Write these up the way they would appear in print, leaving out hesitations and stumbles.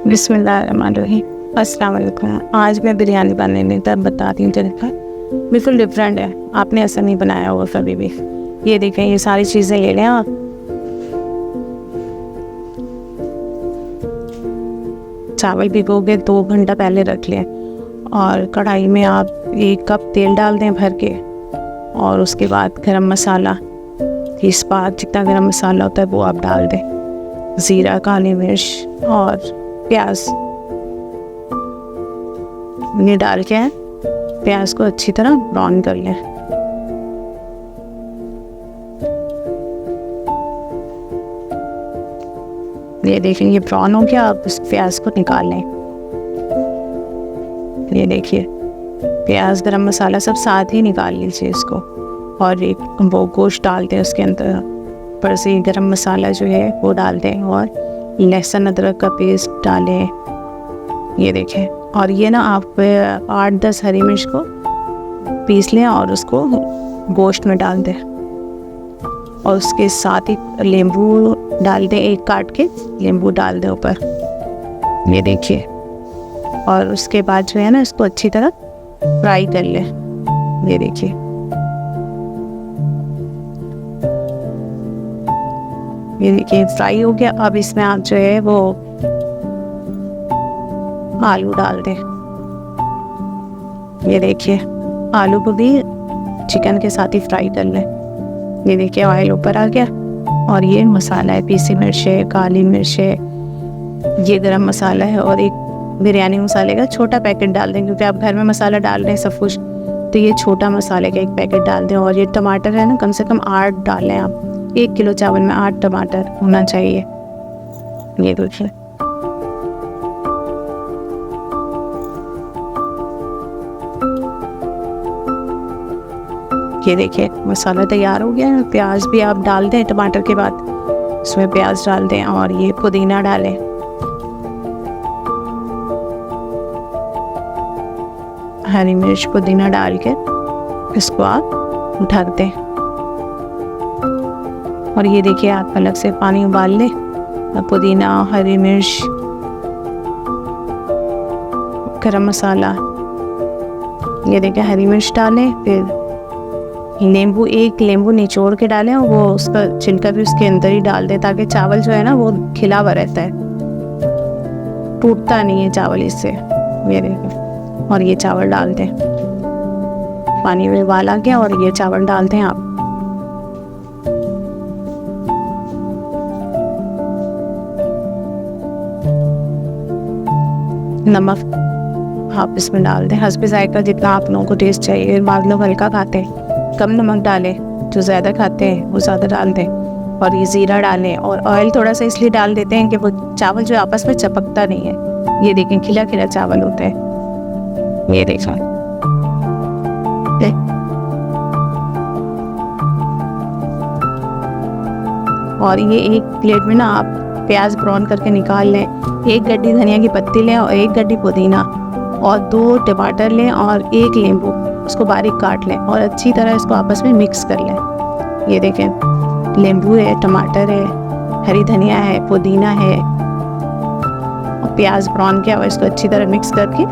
बिस्मिल्लाहिर्रहमानिर्रहीम। अस्सलाम वालेकुम। आज मैं बिरयानी बनाने तब बताती हूँ तरीका। बिल्कुल डिफरेंट है, आपने ऐसा नहीं बनाया होगा कभी भी। ये देखें, ये सारी चीज़ें ले लें आप। चावल भिगोगे 2 घंटा पहले रख लें और कढ़ाई में आप 1 कप तेल डाल दें भर के, और उसके बाद गरम मसाला, तेज़पात, जितना गरम मसाला होता है वो आप डाल दें, ज़ीरा, काली मिर्च और प्याज। ये डाल के प्याज को अच्छी तरह ब्राउन कर लें। ये देखें, ये ब्राउन हो गया। आप इस प्याज को निकाल लें। ये देखिए, प्याज, गरम मसाला सब साथ ही निकाल लीजिए इसको, और एक वो गोश्त डाल दें उसके अंदर। ऊपर से गरम मसाला जो है वो डाल दें, और लहसुन अदरक का पेस्ट डालें। ये देखें, और ये ना आप 8-10 हरी मिर्च को पीस लें और उसको गोश्त में डाल दें, और उसके साथ ही नींबू डाल दें, 1 काट के नींबू डाल दें ऊपर। ये देखिए, और उसके बाद जो है ना इसको अच्छी तरह फ्राई कर लें। ये देखिए, ये देखिए फ्राई हो गया। अब इसमें आप जो है वो आलू डाल दें। ये देखिए, आलू को भी चिकन के साथ ही फ्राई कर लें। ये देखिए, ऑयल ऊपर आ गया, और ये मसाला है, पीसी मिर्च है, काली मिर्च है, ये गरम मसाला है, और एक बिरयानी मसाले का छोटा पैकेट डाल दें, क्योंकि आप घर में मसाला डाल रहे हैं सब कुछ, तो ये छोटा मसाले का 1 पैकेट डाल दें। और ये टमाटर है ना, कम से कम 8 डालें आप। 1 किलो चावल में 8 टमाटर होना चाहिए। ये देखिए, ये देखिए मसाला तैयार हो गया है। प्याज भी आप डाल दें टमाटर के बाद, उसमें प्याज डाल दें, और ये पुदीना डालें। हरी मिर्च, पुदीना डाल के इसको आप ढक दें। और ये देखिए, आप अलग से पानी उबाल लें। पुदीना, हरी मिर्च, गरम मसाला, ये देखिए हरी मिर्च डालें। फिर नींबू, 1 नींबू निचोड़ के डालें, और वो उसका छिलका भी उसके अंदर ही डाल दें, ताकि चावल जो है ना वो खिला हुआ रहता है, टूटता नहीं है चावल इससे। ये देखिए, और ये चावल डाल दें। पानी में उबाल आ गया, और ये चावल डाल दें आप। नमक आप इसमें डाल दें हस्बे जायका, जितना आप लोगों को टेस्ट चाहिए। बाद लोग हल्का खाते हैं, कम नमक डालें, जो ज़्यादा खाते हैं वो ज़्यादा डाल दें। और ये ज़ीरा डालें, और ऑयल थोड़ा सा इसलिए डाल देते हैं कि वो चावल जो आपस में चिपकता नहीं है। ये देखें, खिला खिला चावल होता है। ये देखा, और ये एक प्लेट में ना आप प्याज ब्राउन करके निकाल लें। 1 गड्डी धनिया की पत्ती लें, और 1 गड्डी पुदीना, और 2 टमाटर लें, और 1 नींबू, उसको बारीक काट लें, और अच्छी तरह इसको आपस में मिक्स कर लें। ये देखें, नींबू है, टमाटर है, हरी धनिया है, पुदीना है, और प्याज ब्राउन किया हुआ, इसको अच्छी तरह मिक्स करके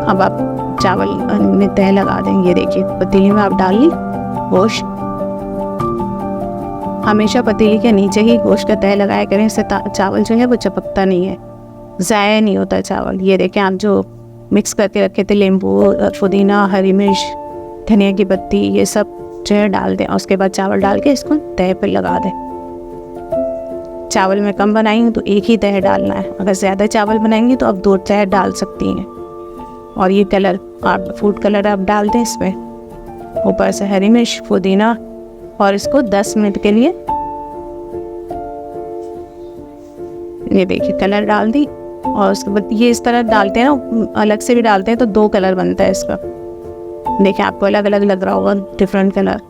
अब आप चावल में तह लगा दें। ये देखिए, पतीली में आप डाल ली गोश्त। हमेशा पतीली के नीचे ही गोश्त का तह लगाया करें, इससे चावल जो है वो चिपकता नहीं है, ज़ाया नहीं होता चावल। ये देखें, आप जो मिक्स करके रखे थे, नींबू, पुदीना, हरी मिर्च, धनिया की पत्ती, ये सब जो है डाल दें, और उसके बाद चावल डाल के इसको तह पर लगा दें। चावल में कम बनाएंगे तो 1 ही तह डालना है, अगर ज़्यादा चावल बनाएंगे तो आप 2 तह डाल सकती हैं। और ये कलर आप फूड कलर आप डाल दें इसमें, ऊपर से हरी मिर्च, पुदीना, और इसको 10 मिनट के लिए, ये देखिए कलर डाल दी। और उसके बाद ये इस तरह डालते हैं ना, अलग से भी डालते हैं तो 2 कलर बनता है इसका। देखिए, आपको अलग अलग लग रहा होगा, डिफरेंट कलर।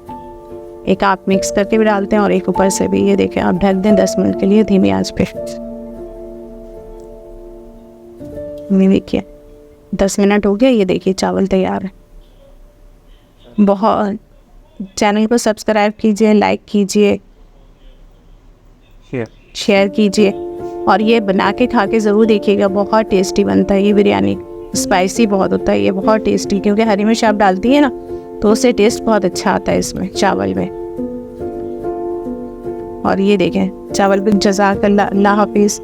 एक आप मिक्स करके भी डालते हैं, और एक ऊपर से भी। ये देखिए, आप ढक दें 10 मिनट के लिए धीमी आंच पे। ये देखिए 10 मिनट हो गया। ये देखिए चावल तैयार है। बहुत, चैनल को सब्सक्राइब कीजिए, लाइक कीजिए, शेयर कीजिए। और ये बना के खा के ज़रूर देखिएगा, बहुत टेस्टी बनता है ये बिरयानी। स्पाइसी बहुत होता है ये, बहुत टेस्टी, क्योंकि हरी मिर्च आप डालती है ना तो उससे टेस्ट बहुत अच्छा आता है इसमें चावल में। और ये देखें चावल भी। जज़ाकल्लाह, अल्लाह हाफिज़।